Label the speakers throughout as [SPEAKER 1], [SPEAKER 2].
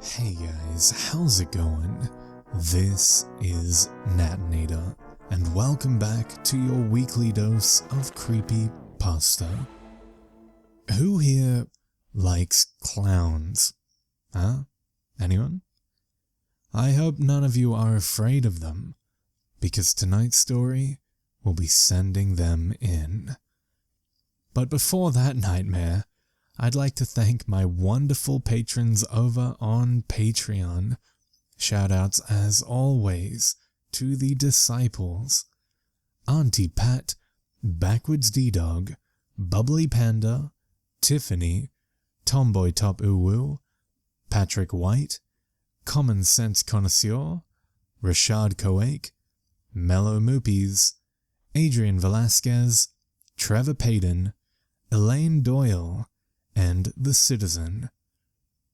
[SPEAKER 1] Hey guys, how's it going? This is Natinator, and welcome back to your weekly dose of Creepypasta. Who here likes clowns? Huh? Anyone? I hope none of you are afraid of them, because tonight's story will be sending them in. But before that nightmare, I'd like to thank my wonderful patrons over on Patreon. Shoutouts as always to the Disciples, Auntie Pat, Backwards D-Dog, Bubbly Panda, Tiffany, Tomboy Top Uwu, Patrick White, Common Sense Connoisseur, Rashad Koake, Mellow Moopies, Adrian Velasquez, Trevor Payton, Elaine Doyle, and The Citizen.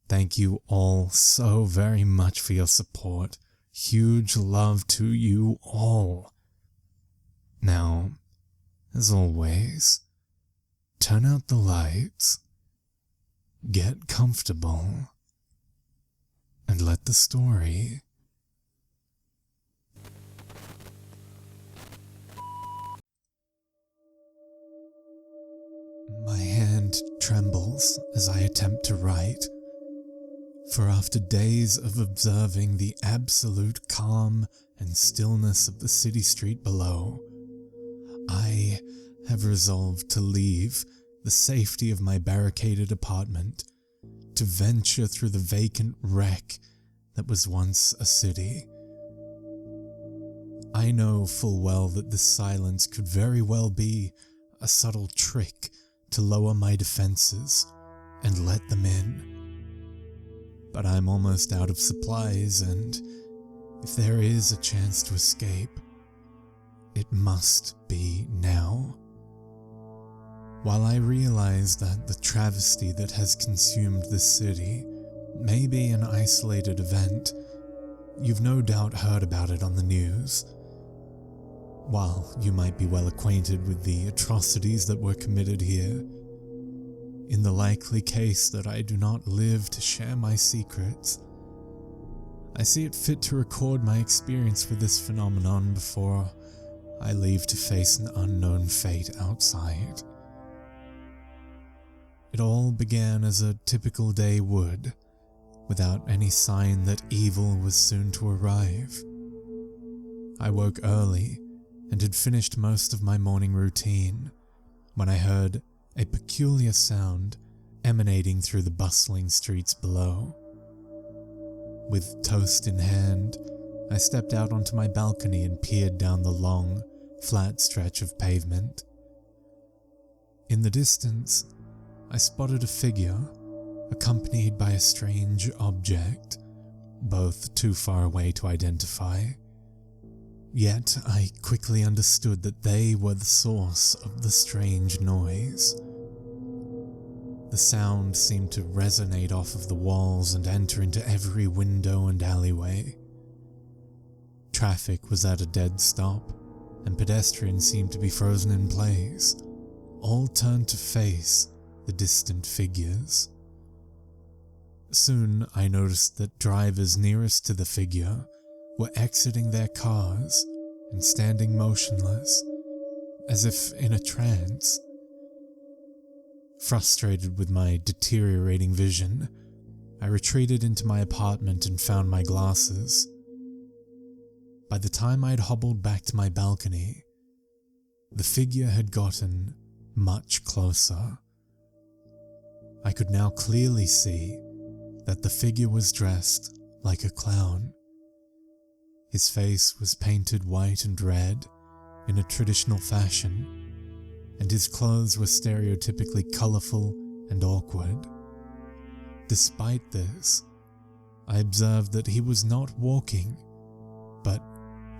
[SPEAKER 1] Thank you all so very much for your support. Huge love to you all. Now, as always, turn out the lights, get comfortable, and let the story My hand trembles as I attempt to write, for after days of observing the absolute calm and stillness of the city street below, I have resolved to leave the safety of my barricaded apartment to venture through the vacant wreck that was once a city. I know full well that this silence could very well be a subtle trick to lower my defenses and let them in. But I'm almost out of supplies, and if there is a chance to escape, it must be now. While I realize that the travesty that has consumed this city may be an isolated event, you've no doubt heard about it on the news. While you might be well acquainted with the atrocities that were committed here, in the likely case that I do not live to share my secrets, I see it fit to record my experience with this phenomenon before I leave to face an unknown fate outside. It all began as a typical day would, without any sign that evil was soon to arrive. I woke early and had finished most of my morning routine when I heard a peculiar sound emanating through the bustling streets below. With toast in hand, I stepped out onto my balcony and peered down the long, flat stretch of pavement. In the distance, I spotted a figure, accompanied by a strange object, both too far away to identify. Yet I quickly understood that they were the source of the strange noise. The sound seemed to resonate off of the walls and enter into every window and alleyway. Traffic was at a dead stop, and pedestrians seemed to be frozen in place, all turned to face the distant figures. Soon I noticed that drivers nearest to the figure were exiting their cars and standing motionless, as if in a trance. Frustrated with my deteriorating vision, I retreated into my apartment and found my glasses. By the time I'd hobbled back to my balcony, the figure had gotten much closer. I could now clearly see that the figure was dressed like a clown. His face was painted white and red in a traditional fashion, and his clothes were stereotypically colorful and awkward. Despite this, I observed that he was not walking, but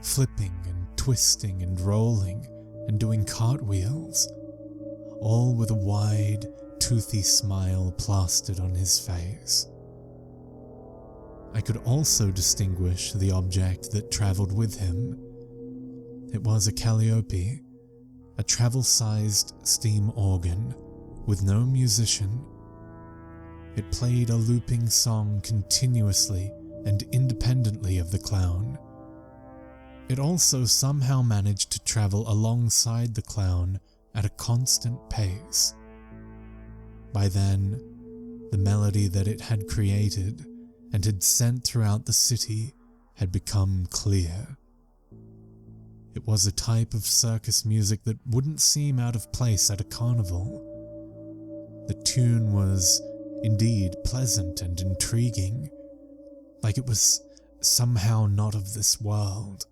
[SPEAKER 1] flipping and twisting and rolling and doing cartwheels, all with a wide, toothy smile plastered on his face. I could also distinguish the object that traveled with him. It was a calliope, a travel-sized steam organ with no musician. It played a looping song continuously and independently of the clown. It also somehow managed to travel alongside the clown at a constant pace. By then, the melody that it had created and had sent throughout the city had become clear. It was a type of circus music that wouldn't seem out of place at a carnival. The tune was indeed pleasant and intriguing, like it was somehow not of this world.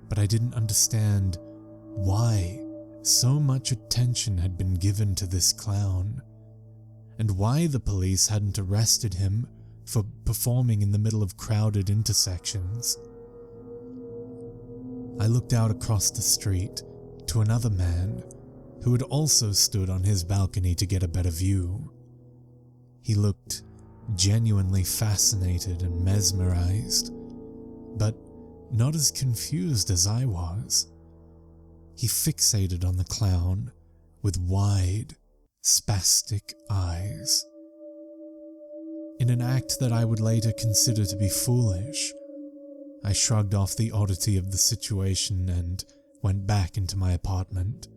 [SPEAKER 1] But I didn't understand why so much attention had been given to this clown, and why the police hadn't arrested him for performing in the middle of crowded intersections. I looked out across the street to another man who had also stood on his balcony to get a better view. He looked genuinely fascinated and mesmerized, but not as confused as I was. He fixated on the clown with wide, spastic eyes. In an act that I would later consider to be foolish, I shrugged off the oddity of the situation and went back into my apartment.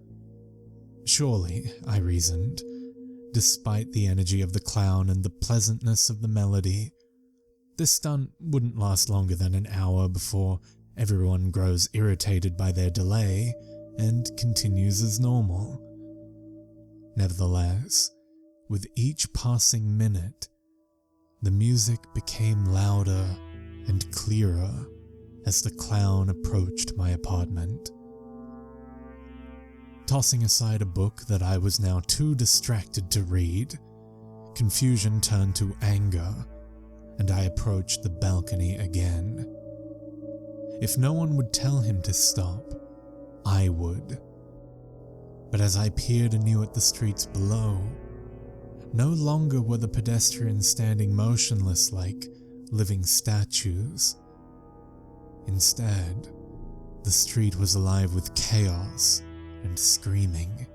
[SPEAKER 1] Surely, I reasoned, despite the energy of the clown and the pleasantness of the melody, this stunt wouldn't last longer than an hour before everyone grows irritated by their delay and continues as normal. Nevertheless, with each passing minute, the music became louder and clearer as the clown approached my apartment. Tossing aside a book that I was now too distracted to read, confusion turned to anger, and I approached the balcony again. If no one would tell him to stop, I would. But as I peered anew at the streets below, no longer were the pedestrians standing motionless like living statues. Instead, the street was alive with chaos and screaming.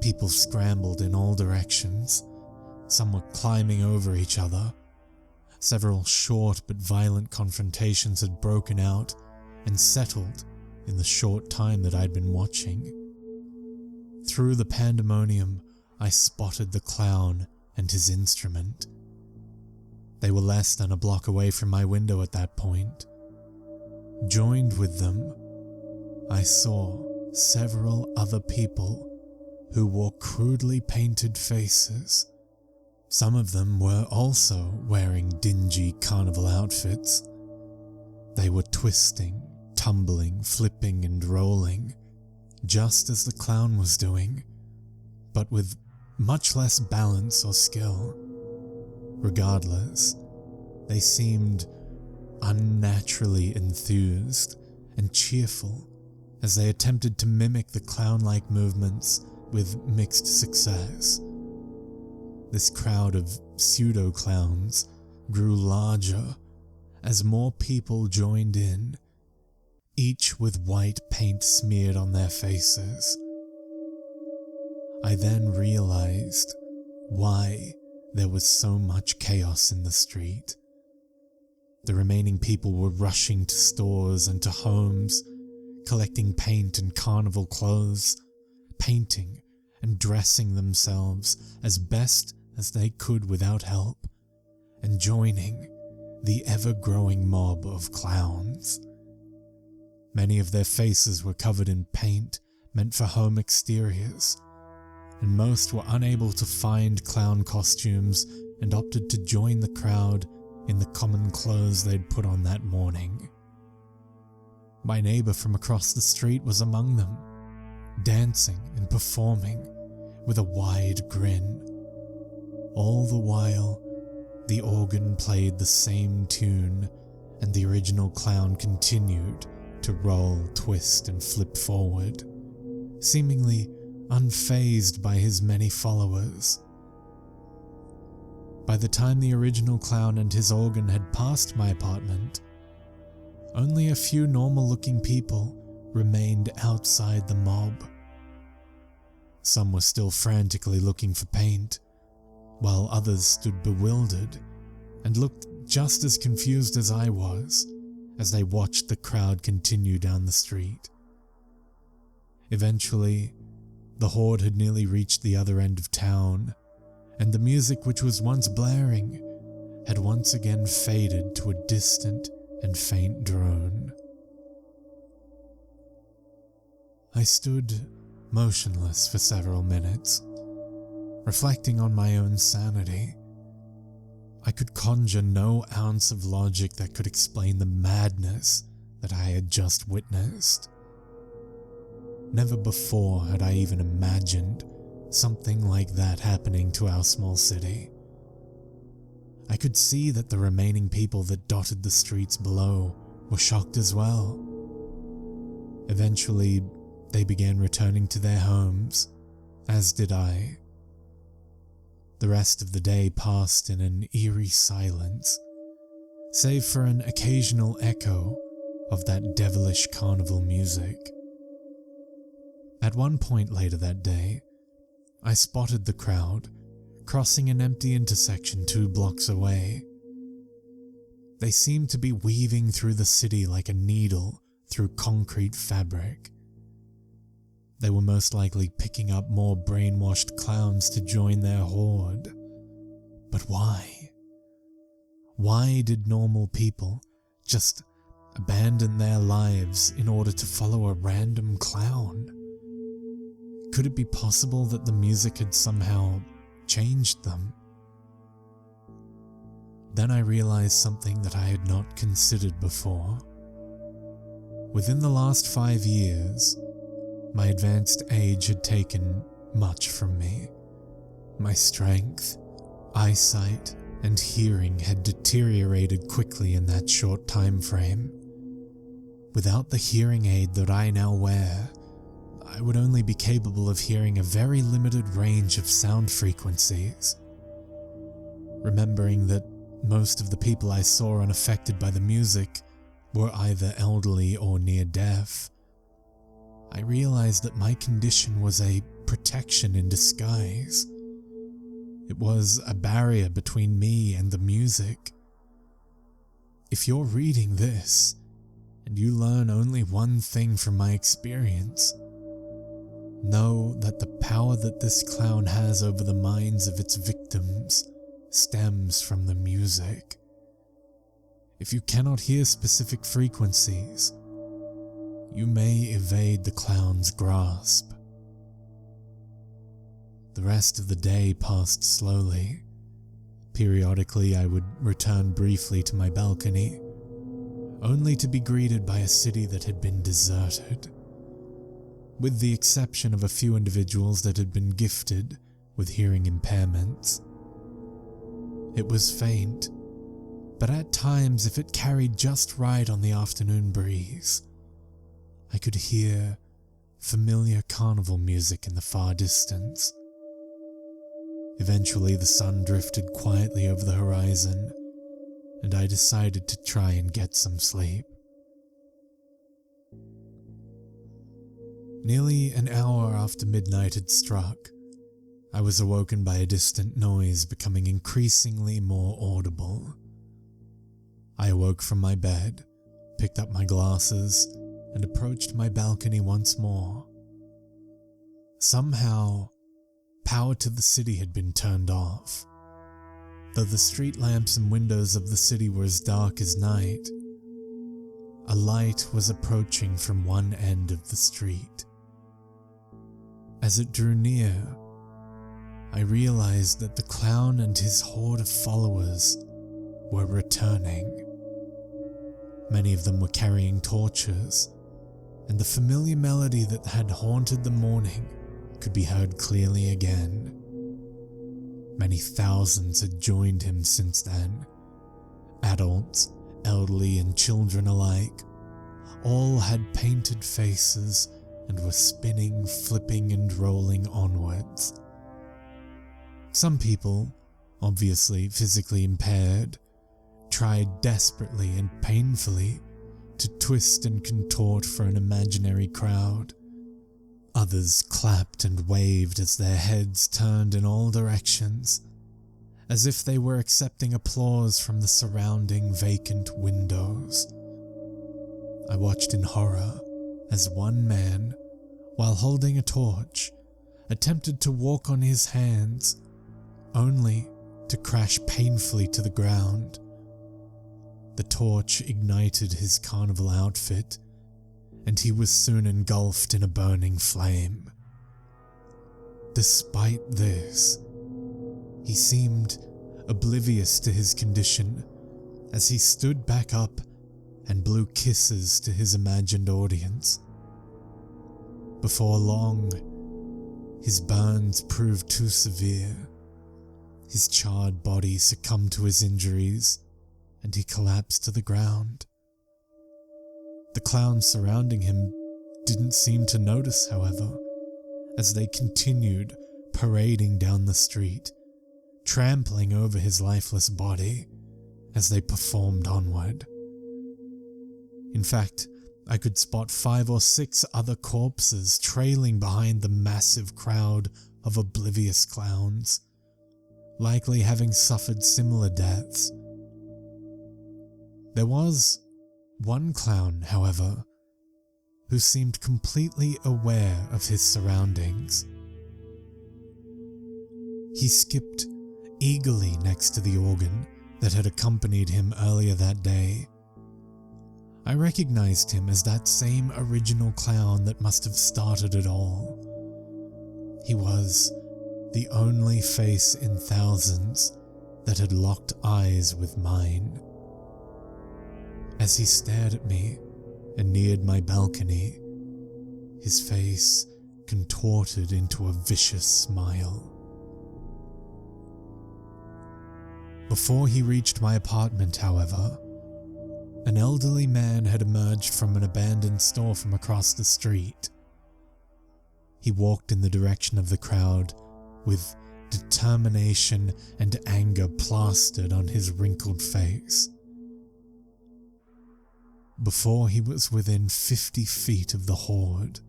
[SPEAKER 1] People scrambled in all directions. Some were climbing over each other. Several short but violent confrontations had broken out and settled in the short time that I'd been watching. Through the pandemonium, I spotted the clown and his instrument. They were less than a block away from my window at that point. Joined with them, I saw several other people who wore crudely painted faces. Some of them were also wearing dingy carnival outfits. They were twisting, tumbling, flipping, and rolling, just as the clown was doing, but with much less balance or skill. Regardless, they seemed unnaturally enthused and cheerful as they attempted to mimic the clown-like movements with mixed success. This crowd of pseudo-clowns grew larger as more people joined in, each with white paint smeared on their faces. I then realized why there was so much chaos in the street. The remaining people were rushing to stores and to homes, collecting paint and carnival clothes, painting and dressing themselves as best as they could without help, and joining the ever-growing mob of clowns. Many of their faces were covered in paint meant for home exteriors, and most were unable to find clown costumes and opted to join the crowd in the common clothes they'd put on that morning. My neighbor from across the street was among them, dancing and performing with a wide grin. All the while, the organ played the same tune, and the original clown continued to roll, twist, and flip forward, seemingly unfazed by his many followers. By the time the original clown and his organ had passed my apartment, only a few normal-looking people remained outside the mob. Some were still frantically looking for paint, while others stood bewildered and looked just as confused as I was as they watched the crowd continue down the street. Eventually, the horde had nearly reached the other end of town, and the music which was once blaring had once again faded to a distant and faint drone. I stood motionless for several minutes, reflecting on my own sanity. I could conjure no ounce of logic that could explain the madness that I had just witnessed. Never before had I even imagined something like that happening to our small city. I could see that the remaining people that dotted the streets below were shocked as well. Eventually, they began returning to their homes, as did I. The rest of the day passed in an eerie silence, save for an occasional echo of that devilish carnival music. At one point later that day, I spotted the crowd crossing an empty intersection 2 blocks away. They seemed to be weaving through the city like a needle through concrete fabric. They were most likely picking up more brainwashed clowns to join their horde. But why? Why did normal people just abandon their lives in order to follow a random clown? Could it be possible that the music had somehow changed them? Then I realized something that I had not considered before. Within the last 5 years, my advanced age had taken much from me. My strength, eyesight, and hearing had deteriorated quickly in that short time frame. Without the hearing aid that I now wear, I would only be capable of hearing a very limited range of sound frequencies. Remembering that most of the people I saw unaffected by the music were either elderly or near deaf, I realized that my condition was a protection in disguise. It was a barrier between me and the music. If you're reading this, and you learn only one thing from my experience, know that the power that this clown has over the minds of its victims stems from the music. If you cannot hear specific frequencies, you may evade the clown's grasp. The rest of the day passed slowly. Periodically, I would return briefly to my balcony, only to be greeted by a city that had been deserted, with the exception of a few individuals that had been gifted with hearing impairments. It was faint, but at times, if it carried just right on the afternoon breeze, I could hear familiar carnival music in the far distance. Eventually, the sun drifted quietly over the horizon, and I decided to try and get some sleep. Nearly an hour after midnight had struck, I was awoken by a distant noise becoming increasingly more audible. I awoke from my bed, picked up my glasses, and approached my balcony once more. Somehow, power to the city had been turned off. Though the street lamps and windows of the city were as dark as night, a light was approaching from one end of the street. As it drew near, I realized that the clown and his horde of followers were returning. Many of them were carrying torches, and the familiar melody that had haunted the morning could be heard clearly again. Many thousands had joined him since then. Adults, elderly, and children alike, all had painted faces and were spinning, flipping, and rolling onwards. Some people, obviously physically impaired, tried desperately and painfully to twist and contort for an imaginary crowd. Others clapped and waved as their heads turned in all directions, as if they were accepting applause from the surrounding vacant windows. I watched in horror as one man, while holding a torch, attempted to walk on his hands, only to crash painfully to the ground. The torch ignited his carnival outfit, and he was soon engulfed in a burning flame. Despite this, he seemed oblivious to his condition as he stood back up and blew kisses to his imagined audience. Before long, his burns proved too severe. His charred body succumbed to his injuries, and he collapsed to the ground. The clowns surrounding him didn't seem to notice, however, as they continued parading down the street, trampling over his lifeless body as they performed onward. In fact, I could spot 5 or 6 other corpses trailing behind the massive crowd of oblivious clowns, likely having suffered similar deaths. There was one clown, however, who seemed completely aware of his surroundings. He skipped eagerly next to the organ that had accompanied him earlier that day. I recognized him as that same original clown that must have started it all. He was the only face in thousands that had locked eyes with mine. As he stared at me and neared my balcony, his face contorted into a vicious smile. Before he reached my apartment, however, an elderly man had emerged from an abandoned store from across the street. He walked in the direction of the crowd with determination and anger plastered on his wrinkled face. Before he was within 50 feet of the horde,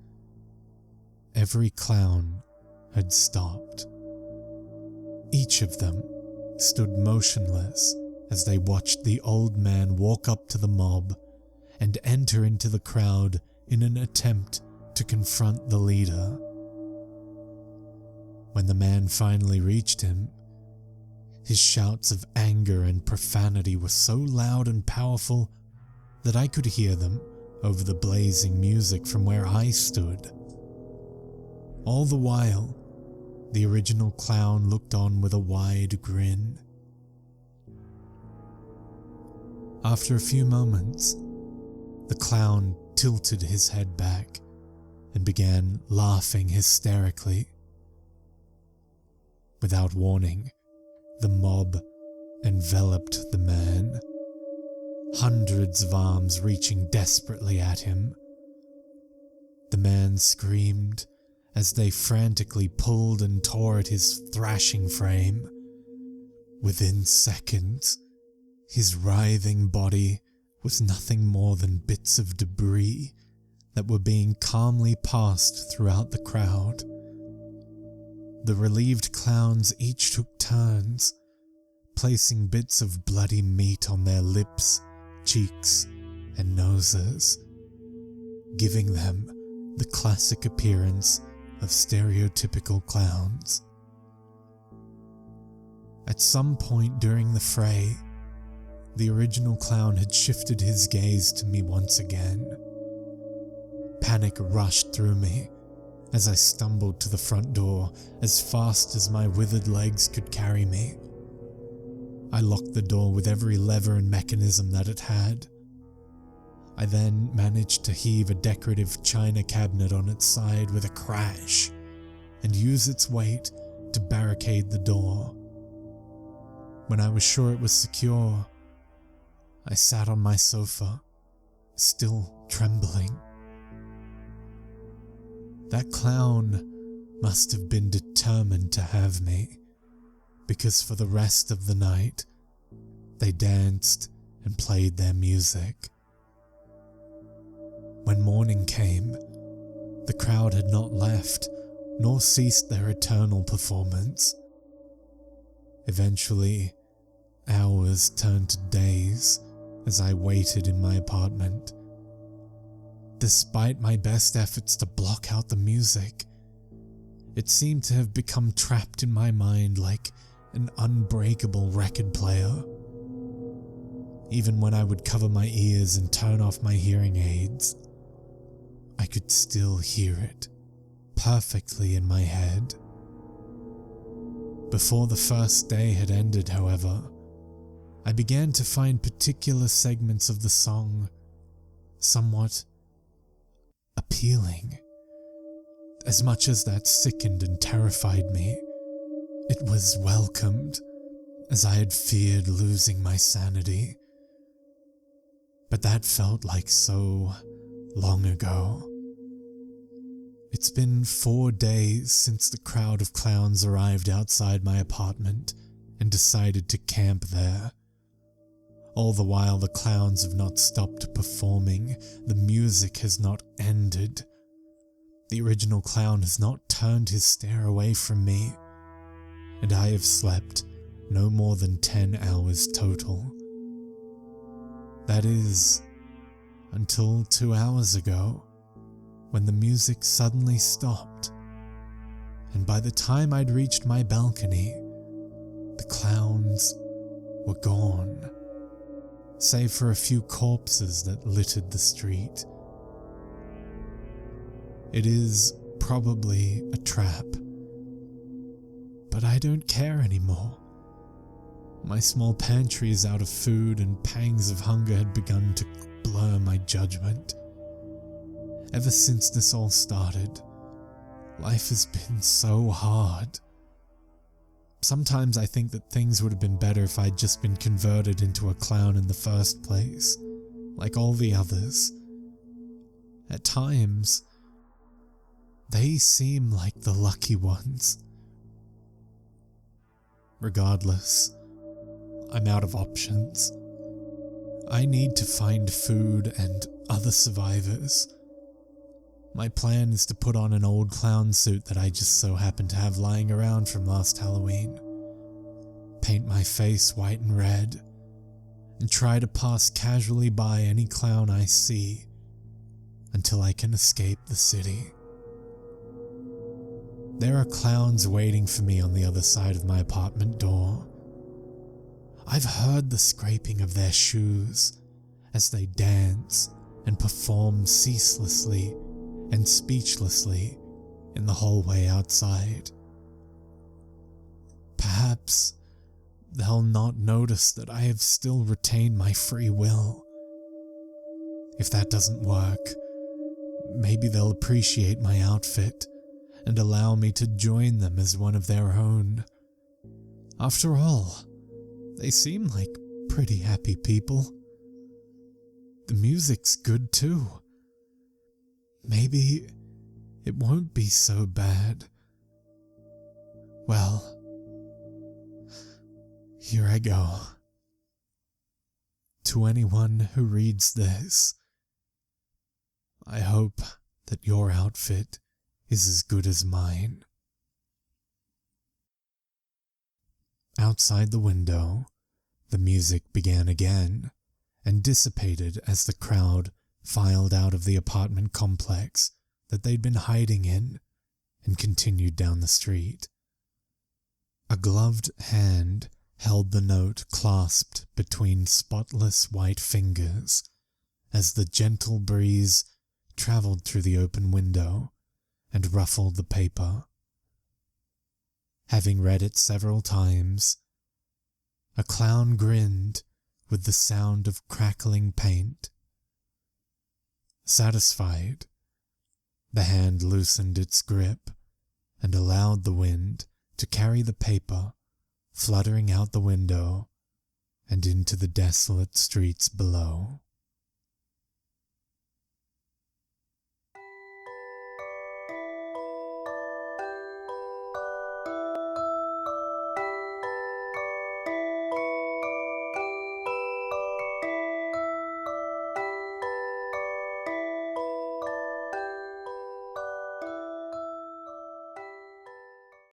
[SPEAKER 1] every clown had stopped. Each of them stood motionless as they watched the old man walk up to the mob and enter into the crowd in an attempt to confront the leader. When the man finally reached him, his shouts of anger and profanity were so loud and powerful that I could hear them over the blazing music from where I stood. All the while, the original clown looked on with a wide grin. After a few moments, the clown tilted his head back and began laughing hysterically. Without warning, the mob enveloped the man, hundreds of arms reaching desperately at him. The man screamed as they frantically pulled and tore at his thrashing frame. Within seconds, his writhing body was nothing more than bits of debris that were being calmly passed throughout the crowd. The relieved clowns each took turns, placing bits of bloody meat on their lips, cheeks, and noses, giving them the classic appearance of stereotypical clowns. At some point during the fray, the original clown had shifted his gaze to me once again. Panic rushed through me as I stumbled to the front door as fast as my withered legs could carry me. I locked the door with every lever and mechanism that it had. I then managed to heave a decorative china cabinet on its side with a crash and use its weight to barricade the door. When I was sure it was secure, I sat on my sofa, still trembling. That clown must have been determined to have me, because for the rest of the night, they danced and played their music. When morning came, the crowd had not left, nor ceased their eternal performance. Eventually, hours turned to days as I waited in my apartment. Despite my best efforts to block out the music, it seemed to have become trapped in my mind like an unbreakable record player. Even when I would cover my ears and turn off my hearing aids, I could still hear it perfectly in my head. Before the first day had ended, however, I began to find particular segments of the song somewhat appealing. As much as that sickened and terrified me, it was welcomed, as I had feared losing my sanity. But that felt like so long ago. It's been 4 days since the crowd of clowns arrived outside my apartment and decided to camp there. All the while, the clowns have not stopped performing, the music has not ended. The original clown has not turned his stare away from me, and I have slept no more than 10 hours total. That is, until 2 hours ago, when the music suddenly stopped, and by the time I'd reached my balcony, the clowns were gone, save for a few corpses that littered the street. It is probably a trap, but I don't care anymore. My small pantry is out of food, and pangs of hunger had begun to blur my judgment. Ever since this all started, life has been so hard. Sometimes I think that things would have been better if I'd just been converted into a clown in the first place, like all the others. At times, they seem like the lucky ones. Regardless, I'm out of options. I need to find food and other survivors. My plan is to put on an old clown suit that I just so happen to have lying around from last Halloween, paint my face white and red, and try to pass casually by any clown I see until I can escape the city. There are clowns waiting for me on the other side of my apartment door. I've heard the scraping of their shoes as they dance and perform ceaselessly and speechlessly in the hallway outside. Perhaps they'll not notice that I have still retained my free will. If that doesn't work, maybe they'll appreciate my outfit and allow me to join them as one of their own. After all, they seem like pretty happy people. The music's good too. Maybe it won't be so bad. Well, here I go. To anyone who reads this, I hope that your outfit is as good as mine. Outside the window, the music began again and dissipated as the crowd filed out of the apartment complex that they'd been hiding in and continued down the street. A gloved hand held the note clasped between spotless white fingers as the gentle breeze traveled through the open window and ruffled the paper. Having read it several times, a clown grinned with the sound of crackling paint. Satisfied, the hand loosened its grip and allowed the wind to carry the paper fluttering out the window and into the desolate streets below.